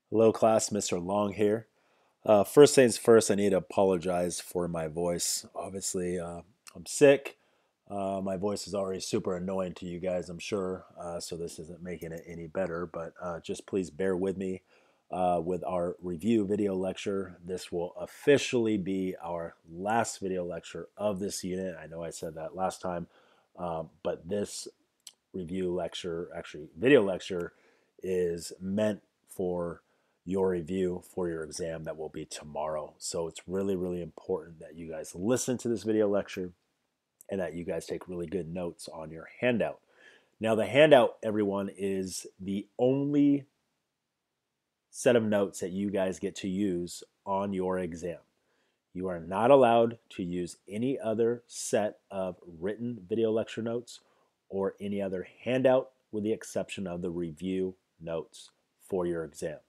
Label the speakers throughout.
Speaker 1: Hello, class. Mr. Long here. First things first, I need to apologize for my voice. Obviously, I'm sick. My voice is already super annoying to you guys, I'm sure, so this isn't making it any better, but just please bear with me with our review video lecture. This will officially be our last video lecture of this unit. I know I said that last time, but this review lecture, actually video lecture, is meant for your review for your exam that will be tomorrow. So it's really, really important that you guys listen to this video lecture and that you guys take really good notes on your handout. Now, the handout, everyone, is the only set of notes that you guys get to use on your exam. You are not allowed to use any other set of written video lecture notes or any other handout with the exception of the review notes for your exam.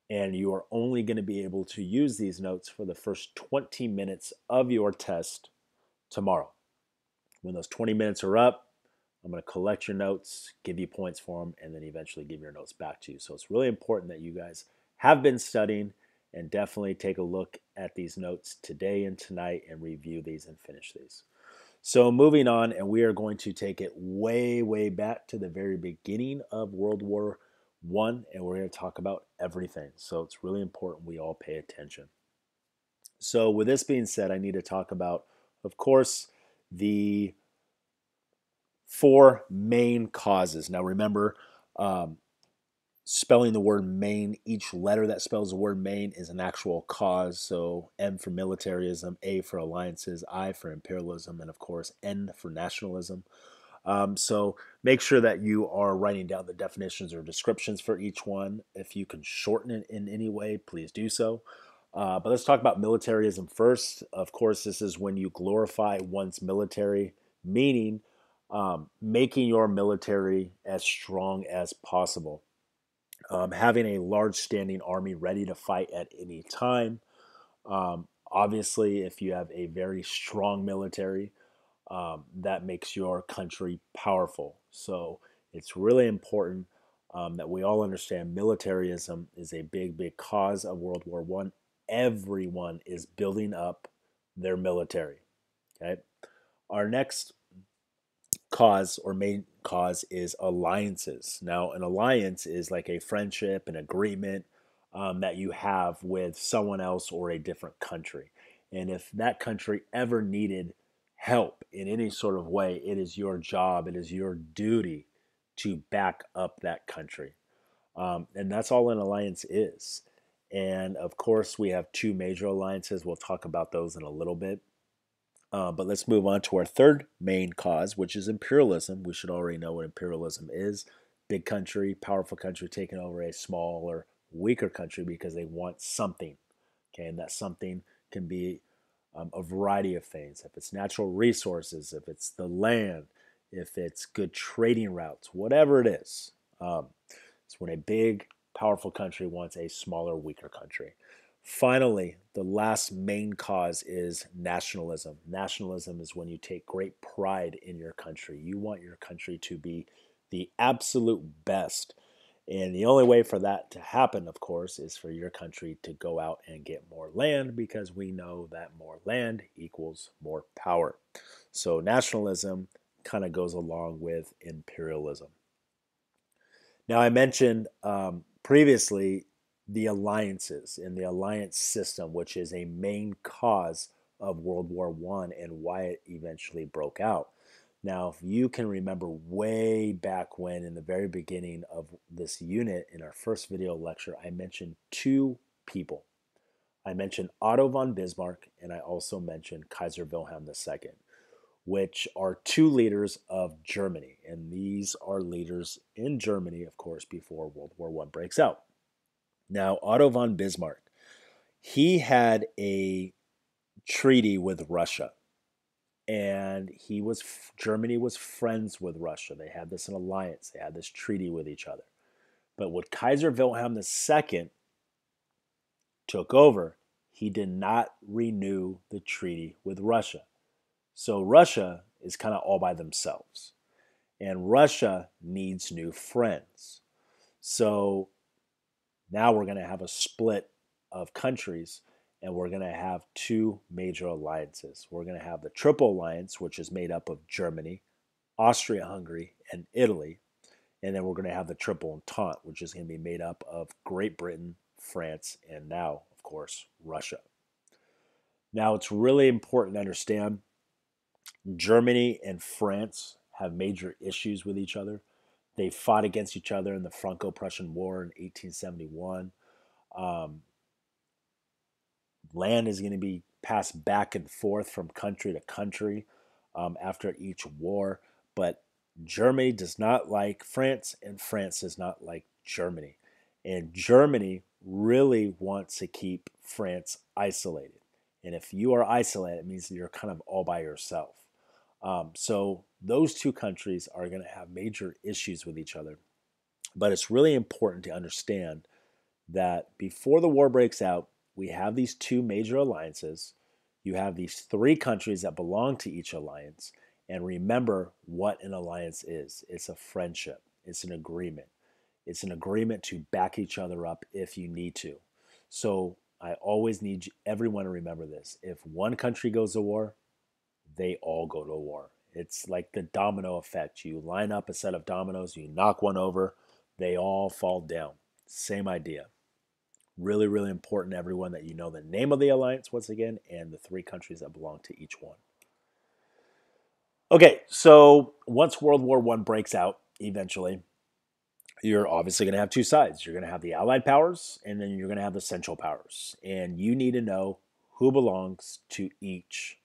Speaker 1: And you are only going to be able to use these notes for the first 20 minutes of your test tomorrow. When those 20 minutes are up, I'm going to collect your notes, give you points for them, and then eventually give your notes back to you. So it's really important that you guys have been studying and definitely take a look at these notes today and tonight and review these and finish these. So moving on, and we are going to take it way, way back to the very beginning of World War I, and we're going to talk about everything. So it's really important we all pay attention. So with this being said, I need to talk about, of course, the four main causes. Now remember, spelling the word main, each letter that spells the word main is an actual cause. So M for militarism, A for alliances, I for imperialism, and of course N for nationalism. So make sure that you are writing down the definitions or descriptions for each one. If you can shorten it in any way, please do so. But let's talk about militarism first. Of course, this is when you glorify one's military, meaning making your military as strong as possible. Having a large standing army ready to fight at any time. Obviously, if you have a very strong military, that makes your country powerful. So it's really important that we all understand militarism is a big, big cause of World War I. Everyone is building up their military. Okay. Our next cause or main cause is alliances. Now, an alliance is like a friendship, an agreement that you have with someone else or a different country. And if that country ever needed help in any sort of way, it is your job, it is your duty to back up that country. And that's all an alliance is. And of course, we have two major alliances. We'll talk about those in a little bit. But let's move on to our third main cause, which is imperialism. We should already know what imperialism is. Big country, powerful country taking over a smaller, weaker country because they want something. Okay, and that something can be a variety of things. If it's natural resources, if it's the land, if it's good trading routes, whatever it is. It's when a big, powerful country wants a smaller, weaker country. Finally, the last main cause is nationalism. Nationalism is when you take great pride in your country. You want your country to be the absolute best. And the only way for that to happen, of course, is for your country to go out and get more land because we know that more land equals more power. So nationalism kind of goes along with imperialism. Now, I mentioned previously the alliances and the alliance system, which is a main cause of World War I and why it eventually broke out. Now, if you can remember way back when, in the very beginning of this unit, in our first video lecture, I mentioned two people. I mentioned Otto von Bismarck, and I also mentioned Kaiser Wilhelm II, which are two leaders of Germany. And these are leaders in Germany, of course, before World War I breaks out. Now, Otto von Bismarck, he had a treaty with Russia. And Germany was friends with Russia. They had this an alliance. They had this treaty with each other. But when Kaiser Wilhelm II took over, he did not renew the treaty with Russia. So Russia is kind of all by themselves. And Russia needs new friends. So Now we're going to have a split of countries, and we're going to have two major alliances. We're going to have the Triple Alliance, which is made up of Germany, Austria-Hungary, and Italy. And then we're going to have the Triple Entente, which is going to be made up of Great Britain, France, and now, of course, Russia. Now, it's really important to understand Germany and France have major issues with each other. They fought against each other in the Franco-Prussian War in 1871. Um, Land is going to be passed back and forth from country to country after each war. But Germany does not like France, and France does not like Germany. And Germany really wants to keep France isolated. And if you are isolated, it means that you're kind of all by yourself. So those two countries are going to have major issues with each other. But it's really important to understand that before the war breaks out, we have these two major alliances. You have these three countries that belong to each alliance. And remember what an alliance is. It's a friendship. It's an agreement. It's an agreement to back each other up if you need to. So I always need everyone to remember this. If one country goes to war, they all go to war. It's like the domino effect. You line up a set of dominoes, you knock one over, they all fall down. Same idea. Really, really important, everyone, that you know the name of the alliance once again and the three countries that belong to each one. Okay, so once World War I breaks out, eventually, you're obviously going to have two sides. You're going to have the Allied powers, and then you're going to have the Central powers. And you need to know who belongs to each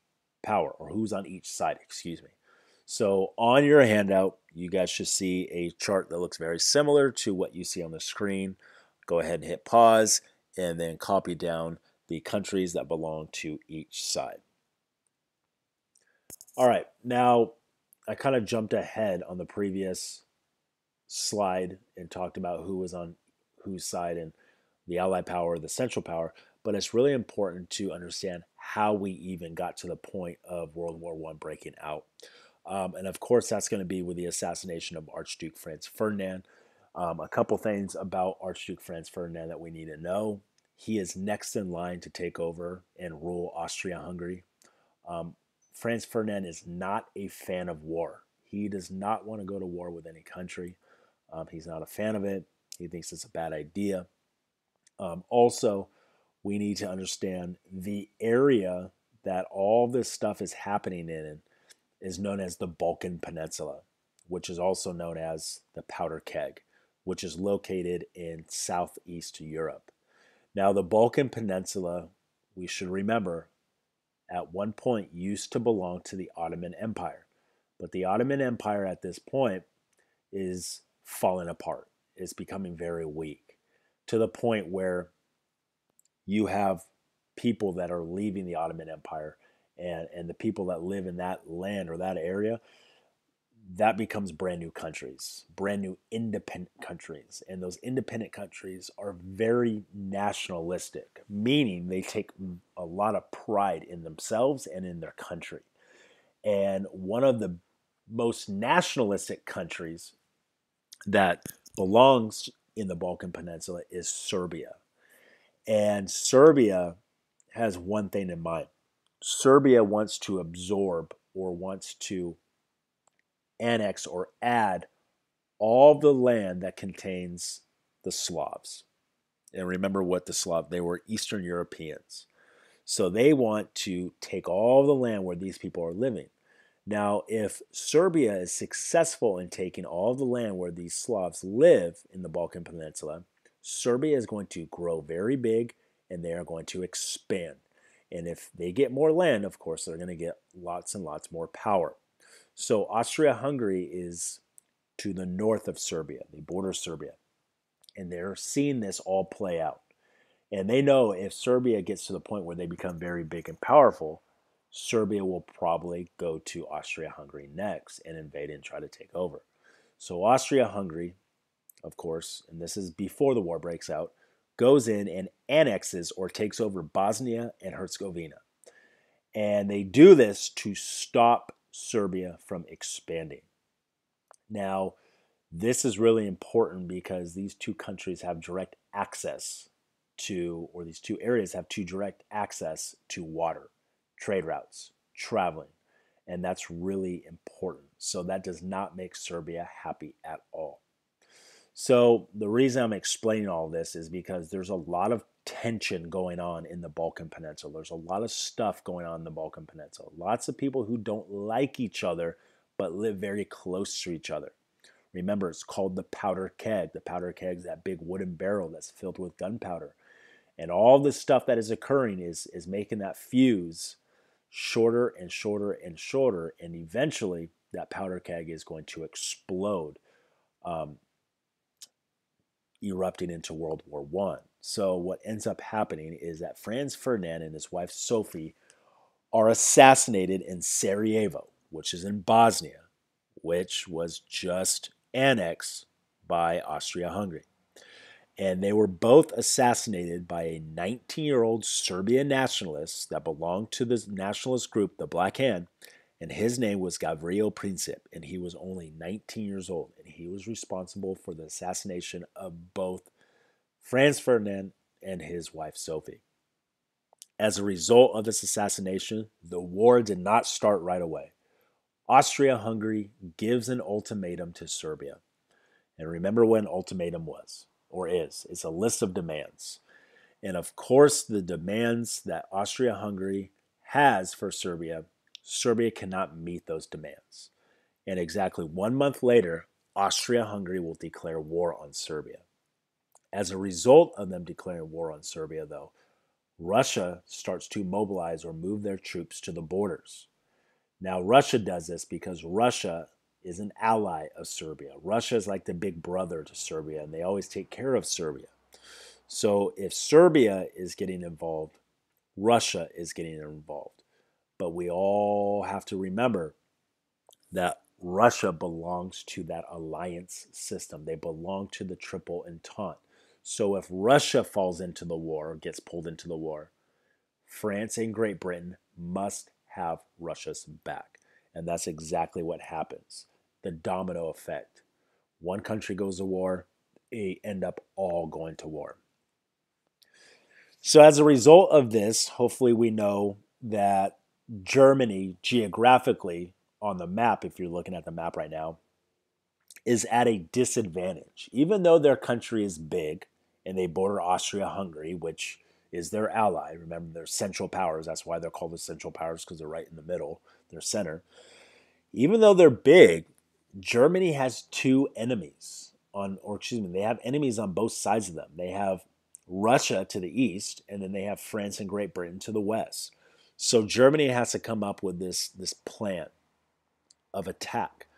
Speaker 1: power, or who's on each side, excuse me. So on your handout, you guys should see a chart that looks very similar to what you see on the screen. Go ahead and hit pause, and then copy down the countries that belong to each side. All right, now I kind of jumped ahead on the previous slide and talked about who was on whose side and the Allied power, the Central power, but it's really important to understand how we even got to the point of World War I breaking out. And of course, that's going to be with the assassination of Archduke Franz Ferdinand. A couple things about Archduke Franz Ferdinand that we need to know. He is next in line to take over and rule Austria-Hungary. Franz Ferdinand is not a fan of war. He does not want to go to war with any country. He's not a fan of it. He thinks it's a bad idea. Also, we need to understand the area that all this stuff is happening in is known as the Balkan Peninsula, which is also known as the Powder Keg, which is located in southeast Europe. Now, the Balkan Peninsula, we should remember, at one point used to belong to the Ottoman Empire. But the Ottoman Empire at this point is falling apart. It's becoming very weak to the point where you have people that are leaving the Ottoman Empire, and the people that live in that land or that area, that becomes brand new countries, brand new independent countries. And those independent countries are very nationalistic, meaning they take a lot of pride in themselves and in their country. And one of the most nationalistic countries that belongs in the Balkan Peninsula is Serbia. And Serbia has one thing in mind. Serbia wants to absorb or wants to annex or add all the land that contains the Slavs. And remember what the Slav, they were Eastern Europeans. So they want to take all the land where these people are living. Now, if Serbia is successful in taking all the land where these Slavs live in the Balkan Peninsula, Serbia is going to grow very big and they are going to expand. And if they get more land, of course, they're going to get lots and lots more power. So Austria-Hungary is to the north of Serbia. They border Serbia. And they're seeing this all play out. And they know if Serbia gets to the point where they become very big and powerful, Serbia will probably go to Austria-Hungary next and invade and try to take over. So Austria-Hungary, of course, and this is before the war breaks out, goes in and annexes or takes over Bosnia and Herzegovina. And they do this to stop Serbia from expanding. Now, this is really important because these two countries have direct access to, or these two areas have two direct access to water, trade routes, traveling. And that's really important. So that does not make Serbia happy at all. So the reason I'm explaining all this is because there's a lot of tension going on in the Balkan Peninsula. There's a lot of stuff going on in the Balkan Peninsula. Lots of people who don't like each other but live very close to each other. Remember, it's called the powder keg. The powder keg is that big wooden barrel that's filled with gunpowder. And all this stuff that is occurring is making that fuse shorter and shorter and shorter. And eventually, that powder keg is going to explode, erupting into World War I. So what ends up happening is that Franz Ferdinand and his wife Sophie are assassinated in Sarajevo, which is in Bosnia, which was just annexed by Austria-Hungary. And they were both assassinated by a 19-year-old Serbian nationalist that belonged to the nationalist group, the Black Hand, and his name was Gavrilo Princip, and he was only 19 years old, and he was responsible for the assassination of both Franz Ferdinand and his wife Sophie. As a result of this assassination, the war did not start right away. Austria-Hungary gives an ultimatum to Serbia. And remember what an ultimatum was, or is. It's a list of demands. And of course, the demands that Austria-Hungary has for Serbia, Serbia cannot meet those demands. And exactly 1 month later, Austria-Hungary will declare war on Serbia. As a result of them declaring war on Serbia, though, Russia starts to mobilize or move their troops to the borders. Now, Russia does this because Russia is an ally of Serbia. Russia is like the big brother to Serbia, and they always take care of Serbia. So if Serbia is getting involved, Russia is getting involved. But we all have to remember that Russia belongs to that alliance system. They belong to the Triple Entente. So if Russia falls into the war, or gets pulled into the war, France and Great Britain must have Russia's back. And that's exactly what happens. The domino effect. One country goes to war, they end up all going to war. So as a result of this, hopefully we know that Germany, geographically on the map, if you're looking at the map right now, is at a disadvantage. Even though their country is big and they border Austria-Hungary, which is their ally. Remember, they're central powers. That's why they're called the central powers, because they're right in the middle. They're center. Even though they're big, Germany has two enemies they have enemies on both sides of them. They have Russia to the east, and then they have France and Great Britain to the west. So Germany has to come up with this plan of attack.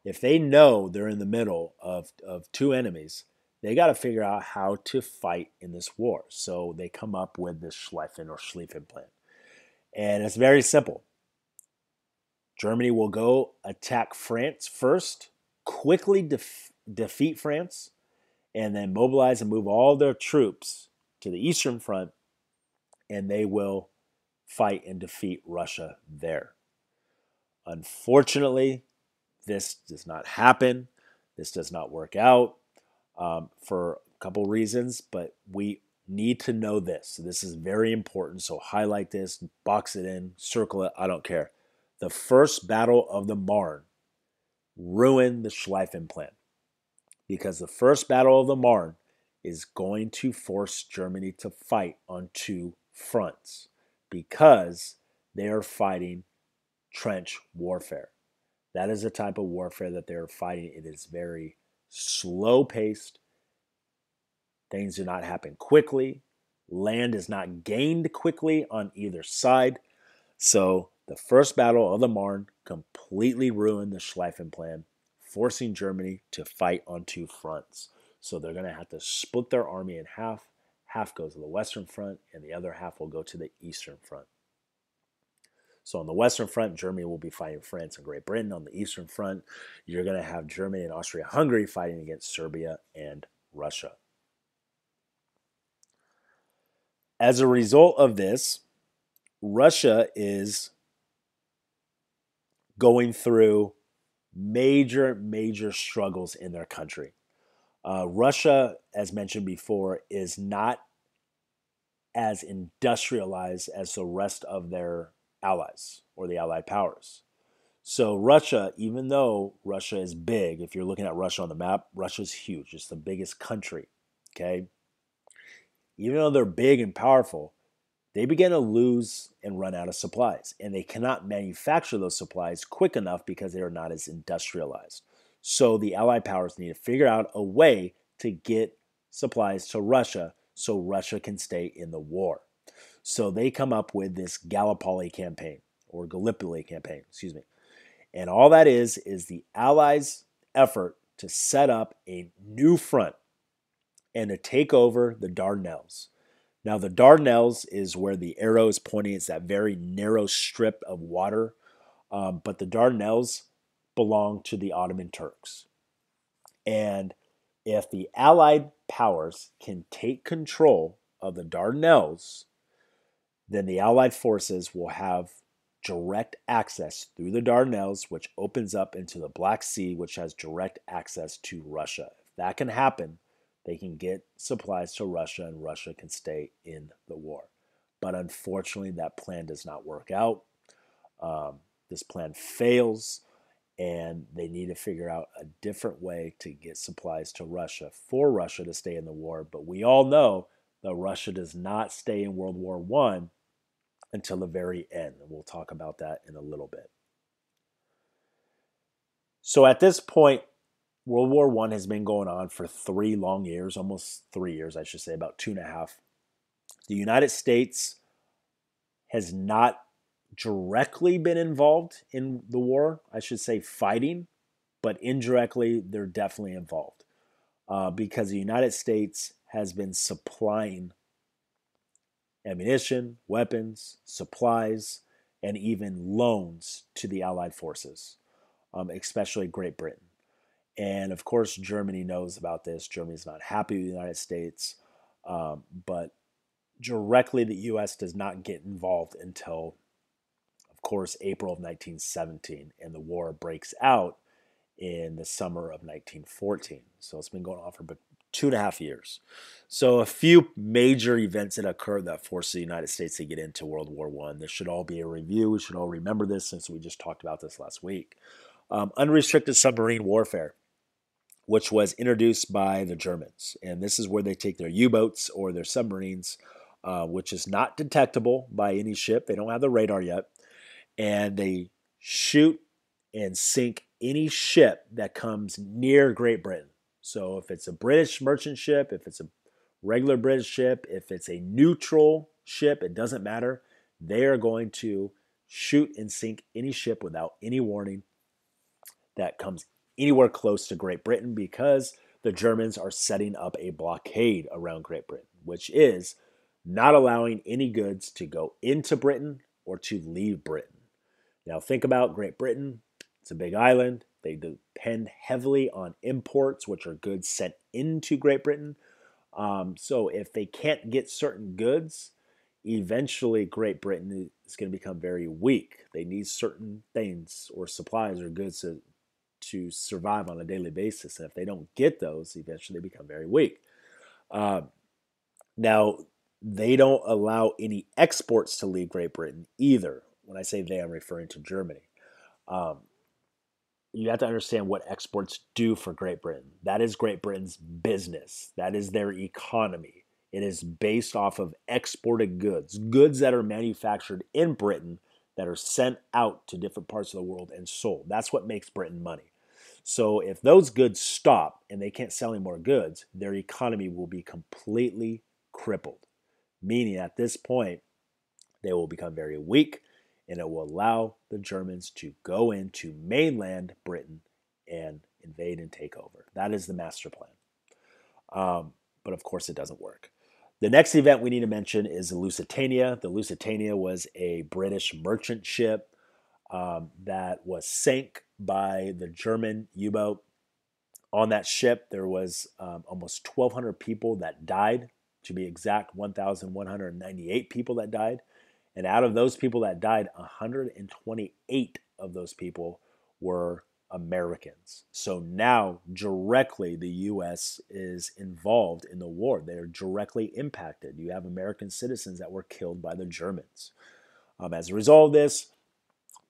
Speaker 1: If they know they're in the middle of two enemies, they got to figure out how to fight in this war. So they come up with this Schlieffen Plan. And it's very simple. Germany will go attack France first, quickly defeat France, and then mobilize and move all their troops to the Eastern Front, and they will fight and defeat Russia there. Unfortunately, this does not happen. This does not work out for a couple reasons, but we need to know this. This is very important, so highlight this, box it in, circle it, I don't care. The First Battle of the Marne ruined the Schlieffen Plan, because the First Battle of the Marne is going to force Germany to fight on two fronts, because they are fighting trench warfare. That is the type of warfare that they're fighting. It is very slow-paced. Things do not happen quickly. Land is not gained quickly on either side. So the First Battle of the Marne completely ruined the Schlieffen Plan, forcing Germany to fight on two fronts. So they're going to have to split their army in half. Half goes to the Western Front, and the other half will go to the Eastern Front. So on the Western Front, Germany will be fighting France and Great Britain. On the Eastern Front, you're going to have Germany and Austria-Hungary fighting against Serbia and Russia. As a result of this, Russia is going through major struggles in their country. Russia, as mentioned before, is not as industrialized as the rest of their allies or the allied powers. So Russia, even though Russia is big, if you're looking at Russia on the map, Russia's huge. It's the biggest country. Okay. Even though they're big and powerful, they begin to lose and run out of supplies. And they cannot manufacture those supplies quick enough because they are not as industrialized. So the allied powers need to figure out a way to get supplies to Russia so Russia can stay in the war. So they come up with this Gallipoli campaign or Gallipoli campaign, excuse me. And all that is the Allies' effort to set up a new front and to take over the Dardanelles. Now, the Dardanelles is where the arrow is pointing. It's that very narrow strip of water. But the Dardanelles belong to the Ottoman Turks. And if the Allied powers can take control of the Dardanelles, then the Allied forces will have direct access through the Dardanelles, which opens up into the Black Sea, which has direct access to Russia. If that can happen, they can get supplies to Russia and Russia can stay in the war. But unfortunately, that plan does not work out. This plan fails, and they need to figure out a different way to get supplies to Russia for Russia to stay in the war. But we all know that Russia does not stay in World War I until the very end. And we'll talk about that in a little bit. So at this point, World War I has been going on for 3 long years, almost 3 years, I should say, about 2.5. The United States has not directly been involved in the war, I should say fighting, but indirectly they're definitely involved because the United States has been supplying ammunition, weapons, supplies, and even loans to the Allied forces, especially Great Britain. And of course, Germany knows about this. Germany's not happy with the United States, but directly the U.S. does not get involved until, of course, April of 1917, and the war breaks out in the summer of 1914. So it's been going on for 2.5 years. So a few major events that occurred that forced the United States to get into World War I. This should all be a review. We should all remember this since we just talked about this last week. Unrestricted submarine warfare, which was introduced by the Germans. And this is where they take their U-boats or their submarines, which is not detectable by any ship. They don't have the radar yet. And they shoot and sink any ship that comes near Great Britain. So if it's a British merchant ship, if it's a regular British ship, if it's a neutral ship, it doesn't matter. They are going to shoot and sink any ship without any warning that comes anywhere close to Great Britain because the Germans are setting up a blockade around Great Britain, which is not allowing any goods to go into Britain or to leave Britain. Now think about Great Britain. It's a big island. They depend heavily on imports, which are goods sent into Great Britain. So if they can't get certain goods, eventually Great Britain is going to become very weak. They need certain things or supplies or goods to survive on a daily basis. And if they don't get those, eventually they become very weak. Now, they don't allow any exports to leave Great Britain either. When I say they, I'm referring to Germany. You have to understand what exports do for Great Britain. That is Great Britain's business. That is their economy. It is based off of exported goods, goods that are manufactured in Britain that are sent out to different parts of the world and sold. That's what makes Britain money. So if those goods stop and they can't sell any more goods, their economy will be completely crippled. Meaning at this point, they will become very weak and it will allow the Germans to go into mainland Britain and invade and take over. That is the master plan. But of course, it doesn't work. The next event we need to mention is the Lusitania. The Lusitania was a British merchant ship that was sank by the German U-boat. On that ship, there was almost 1,200 people that died. To be exact, 1,198 people that died. And out of those people that died, 128 of those people were Americans. So now directly the U.S. is involved in the war. They are directly impacted. You have American citizens that were killed by the Germans. As a result of this,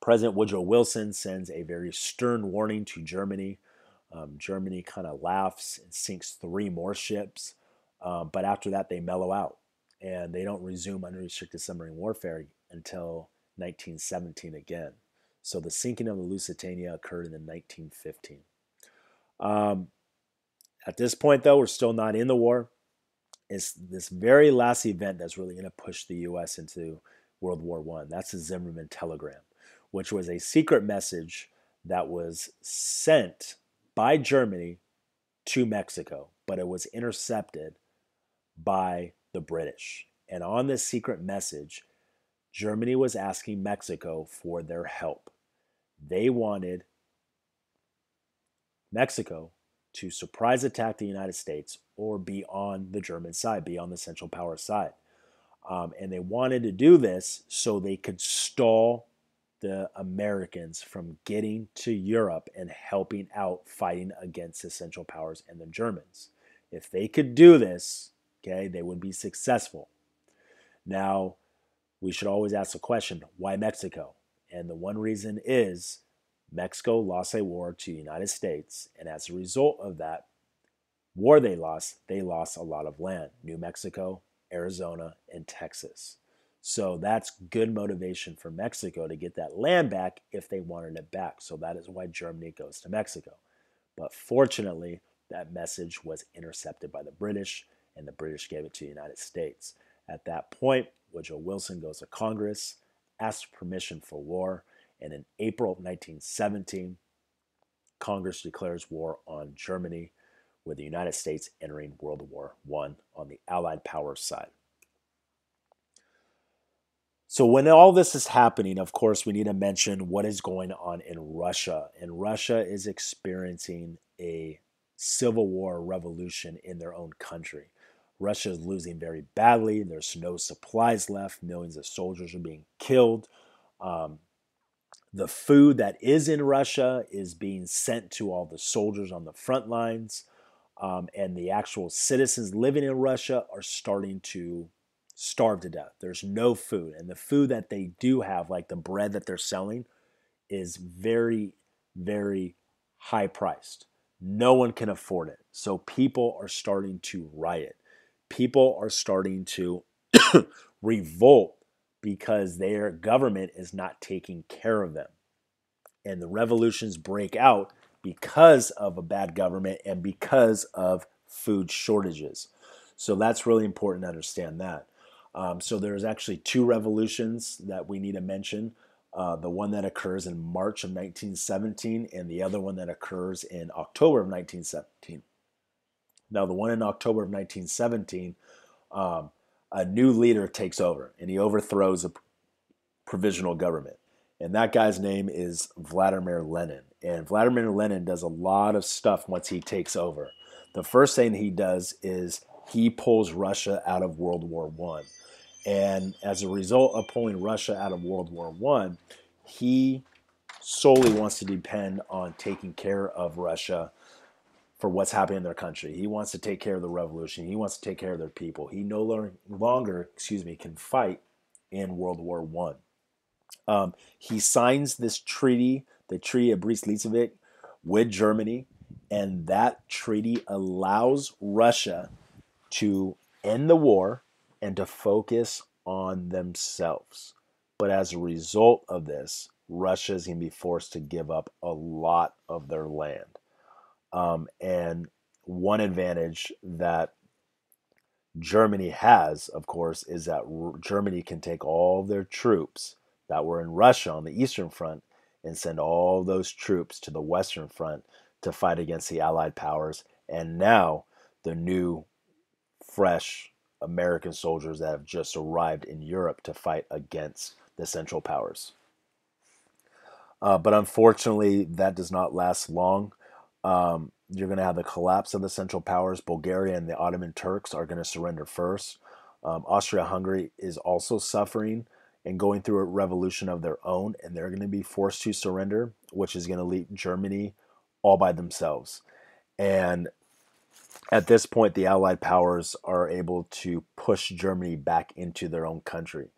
Speaker 1: President Woodrow Wilson sends a very stern warning to Germany. Germany kind of laughs and sinks 3 more ships. But after that, they mellow out and they don't resume unrestricted submarine warfare until 1917 again. So the sinking of the Lusitania occurred in 1915. Um, at this point, though, we're still not in the war. It's this very last event that's really going to push the U.S. into World War I. That's the Zimmerman telegram, which was a secret message that was sent by Germany to Mexico, but it was intercepted by the British. And on this secret message, Germany was asking Mexico for their help. They wanted Mexico to surprise attack the United States or be on the German side, be on the Central Powers side. And they wanted to do this so they could stall the Americans from getting to Europe and helping out fighting against the Central Powers and the Germans. If they could do this, okay, they would be successful. Now, we should always ask the question, why Mexico? And the one reason is Mexico lost a war to the United States, and as a result of that war they lost a lot of land. New Mexico, Arizona, and Texas. So that's good motivation for Mexico to get that land back if they wanted it back. So that is why Germany goes to Mexico. But fortunately, that message was intercepted by the British, and the British gave it to the United States. At that point, Woodrow Wilson goes to Congress, asks permission for war, and in April of 1917, Congress declares war on Germany, with the United States entering World War I on the Allied powers side. So when all this is happening, of course, we need to mention what is going on in Russia. And Russia is experiencing a civil war revolution in their own country. Russia is losing very badly. There's no supplies left. Millions of soldiers are being killed. The food that is in Russia is being sent to all the soldiers on the front lines. And the actual citizens living in Russia are starting to starve to death. There's no food. And the food that they do have, like the bread that they're selling, is very, very high priced. No one can afford it. So people are starting to riot. People are starting to revolt because their government is not taking care of them. And the revolutions break out because of a bad government and because of food shortages. So that's really important to understand that. So there's actually 2 revolutions that we need to mention. The one that occurs in March of 1917 and the other one that occurs in October of 1917. Now, the one in October of 1917, a new leader takes over and he overthrows a provisional government. And that guy's name is Vladimir Lenin. And Vladimir Lenin does a lot of stuff once he takes over. The first thing he does is he pulls Russia out of World War I. And as a result of pulling Russia out of World War I, he solely wants to depend on taking care of Russia for what's happening in their country. He wants to take care of the revolution. He wants to take care of their people. He no longer, can fight in World War I. He signs this treaty, the Treaty of Brest-Litovsk, with Germany, and that treaty allows Russia to end the war and to focus on themselves. But as a result of this, Russia is going to be forced to give up a lot of their land. And one advantage that Germany has, of course, is that Germany can take all their troops that were in Russia on the Eastern Front and send all those troops to the Western Front to fight against the Allied powers. And now the new, fresh American soldiers that have just arrived in Europe to fight against the Central Powers. But unfortunately, that does not last long. You're going to have the collapse of the Central Powers. Bulgaria and the Ottoman Turks are going to surrender first. Austria-Hungary is also suffering, and going through a revolution of their own, and they're going to be forced to surrender, which is going to leave Germany all by themselves. And at this point, the Allied powers are able to push Germany back into their own country.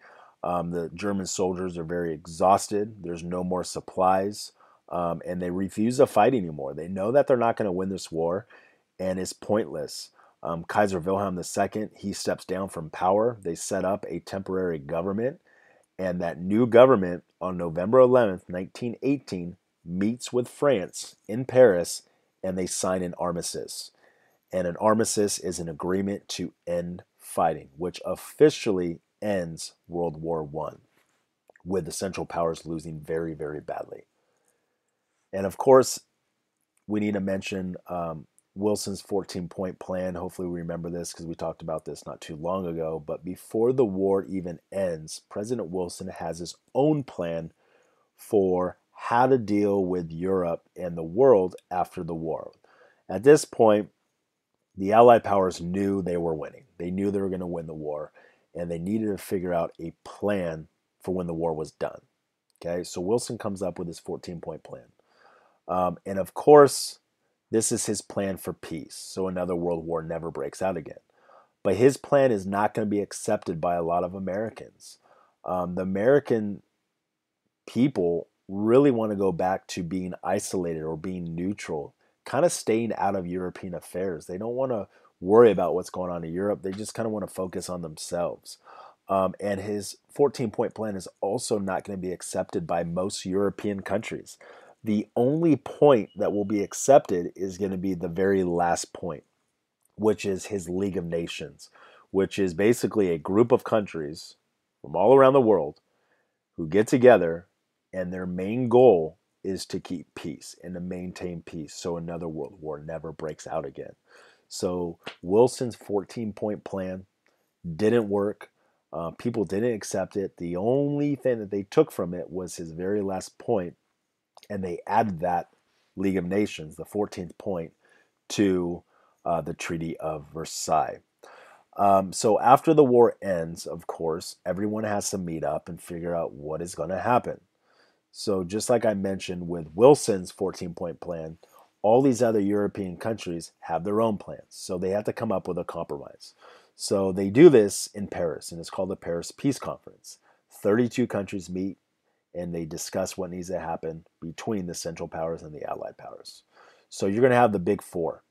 Speaker 1: The German soldiers are very exhausted. There's no more supplies, and they refuse to fight anymore. They know that they're not going to win this war, and it's pointless. Kaiser Wilhelm II, he steps down from power. They set up a temporary government, and that new government on November 11th, 1918, meets with France in Paris, and they sign an armistice. And an armistice is an agreement to end fighting, which officially ends World War I, with the Central Powers losing very, very badly. And of course, we need to mention Wilson's 14-point plan. Hopefully, we remember this because we talked about this not too long ago. But before the war even ends, President Wilson has his own plan for how to deal with Europe and the world after the war. At this point, the Allied powers knew they were winning. They knew they were going to win the war, and they needed to figure out a plan for when the war was done. Okay, so Wilson comes up with his 14-point plan. And of course, this is his plan for peace, so another world war never breaks out again. But his plan is not going to be accepted by a lot of Americans. The American people really want to go back to being isolated or being neutral, kind of staying out of European affairs. They don't want to worry about what's going on in Europe. They just kind of want to focus on themselves. And his 14-point plan is also not going to be accepted by most European countries. The only point that will be accepted is going to be the very last point, which is his League of Nations, which is basically a group of countries from all around the world who get together, and their main goal is to keep peace and to maintain peace so another world war never breaks out again. So Wilson's 14-point plan didn't work. People didn't accept it. The only thing that they took from it was his very last point, and they added that League of Nations, the 14th point, to the Treaty of Versailles. So after the war ends, of course, everyone has to meet up and figure out what is going to happen. So just like I mentioned with Wilson's 14-point plan, all these other European countries have their own plans. So they have to come up with a compromise. So they do this in Paris, and it's called the Paris Peace Conference. 32 countries meet, and they discuss what needs to happen between the Central Powers and the Allied powers. So you're going to have the big four.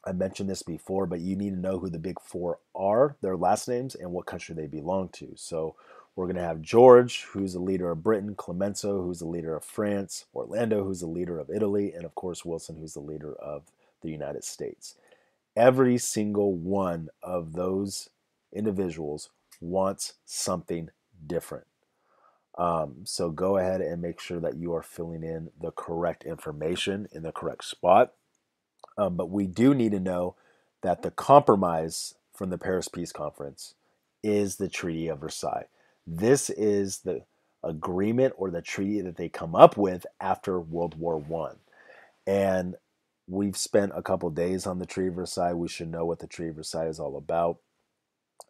Speaker 1: I mentioned this before, but you need to know who the big four are, their last names, and what country they belong to. So we're going to have George, who's the leader of Britain, Clemenceau, who's the leader of France, Orlando, who's the leader of Italy, and of course Wilson, who's the leader of the United States. Every single one of those individuals wants something different. So go ahead and make sure that you are filling in the correct information in the correct spot. But we do need to know that the compromise from the Paris Peace Conference is the Treaty of Versailles. This is the agreement or the treaty that they come up with after World War I. And we've spent a couple days on the Treaty of Versailles. We should know what the Treaty of Versailles is all about.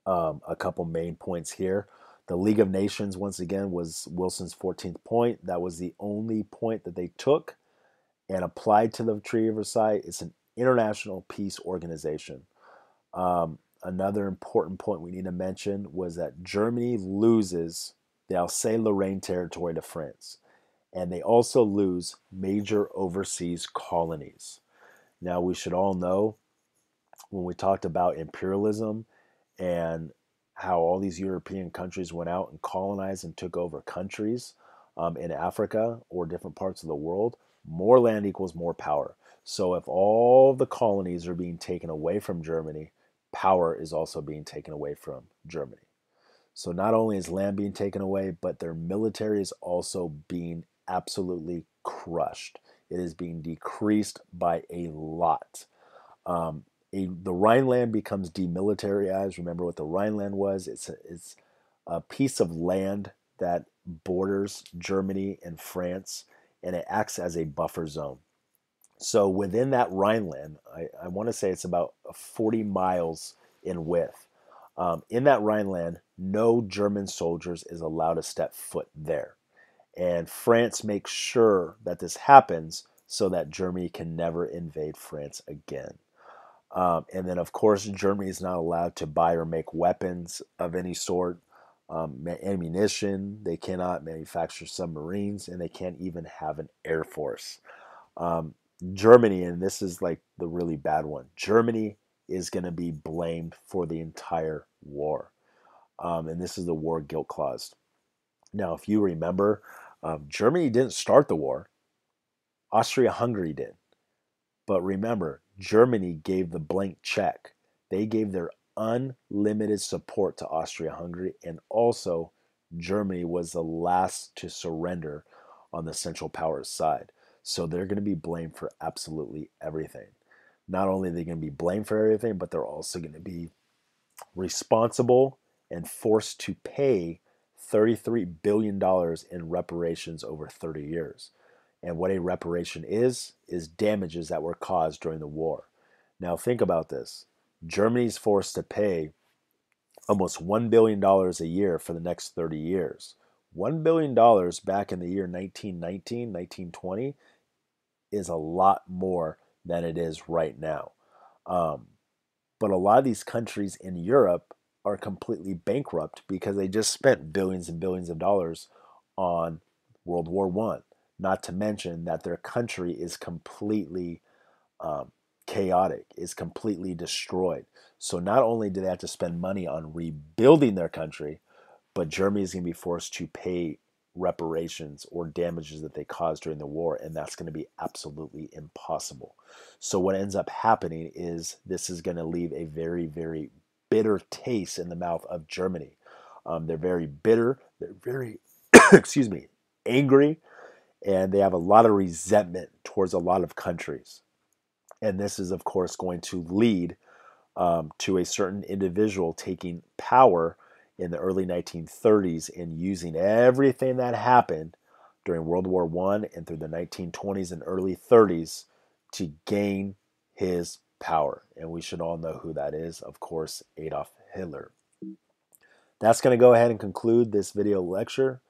Speaker 1: A couple main points here. The League of Nations, once again, was Wilson's 14th point. That was the only point that they took and applied to the Treaty of Versailles. It's an international peace organization. Another important point we need to mention was that Germany loses the Alsace-Lorraine territory to France, and they also lose major overseas colonies. Now, we should all know when we talked about imperialism and how all these European countries went out and colonized and took over countries in Africa or different parts of the world, more land equals more power. So if all the colonies are being taken away from Germany, power is also being taken away from Germany. So not only is land being taken away, but their military is also being absolutely crushed. It is being decreased by a lot. The Rhineland becomes demilitarized. Remember what the Rhineland was? It's a piece of land that borders Germany and France, and it acts as a buffer zone. So within that Rhineland, I want to say it's about 40 miles in width. In that Rhineland, no German soldiers is allowed to step foot there. And France makes sure that this happens so that Germany can never invade France again. And then, of course, Germany is not allowed to buy or make weapons of any sort, ammunition. They cannot manufacture submarines, and they can't even have an air force. Um, Germany, and this is like the really bad one, Germany is going to be blamed for the entire war. And this is the war guilt clause. Now, if you remember, Germany didn't start the war, Austria Hungary did. But remember, Germany gave the blank check. They gave their unlimited support to Austria Hungary, and also Germany was the last to surrender on the Central Powers side. So they're going to be blamed for absolutely everything. Not only are they going to be blamed for everything, but they're also going to be responsible and forced to pay $33 billion in reparations over 30 years. And what a reparation is damages that were caused during the war. Now, think about this. Germany's forced to pay almost $1 billion a year for the next 30 years. $1 billion back in the year 1919, 1920 is a lot more than it is right now. Um, but a lot of these countries in Europe are completely bankrupt because they just spent billions and billions of dollars on World War One. Not to mention that their country is completely chaotic, is completely destroyed. So not only do they have to spend money on rebuilding their country, but Germany is going to be forced to pay reparations or damages that they caused during the war, and that's going to be absolutely impossible. So what ends up happening is this is going to leave a very, very bitter taste in the mouth of Germany. They're very bitter. They're very, excuse me, angry, and they have a lot of resentment towards a lot of countries. And this is, of course, going to lead to a certain individual taking power in the early 1930s and using everything that happened during World War One and through the 1920s and early 30s to gain his power. And we should all know who that is, of course, Adolf Hitler. That's going to go ahead and conclude this video lecture.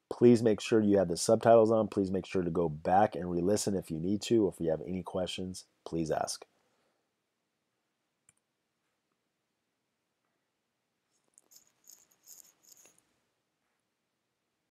Speaker 1: Please make sure you have the subtitles on. Please make sure to go back and re-listen if you need to, or if you have any questions, please ask.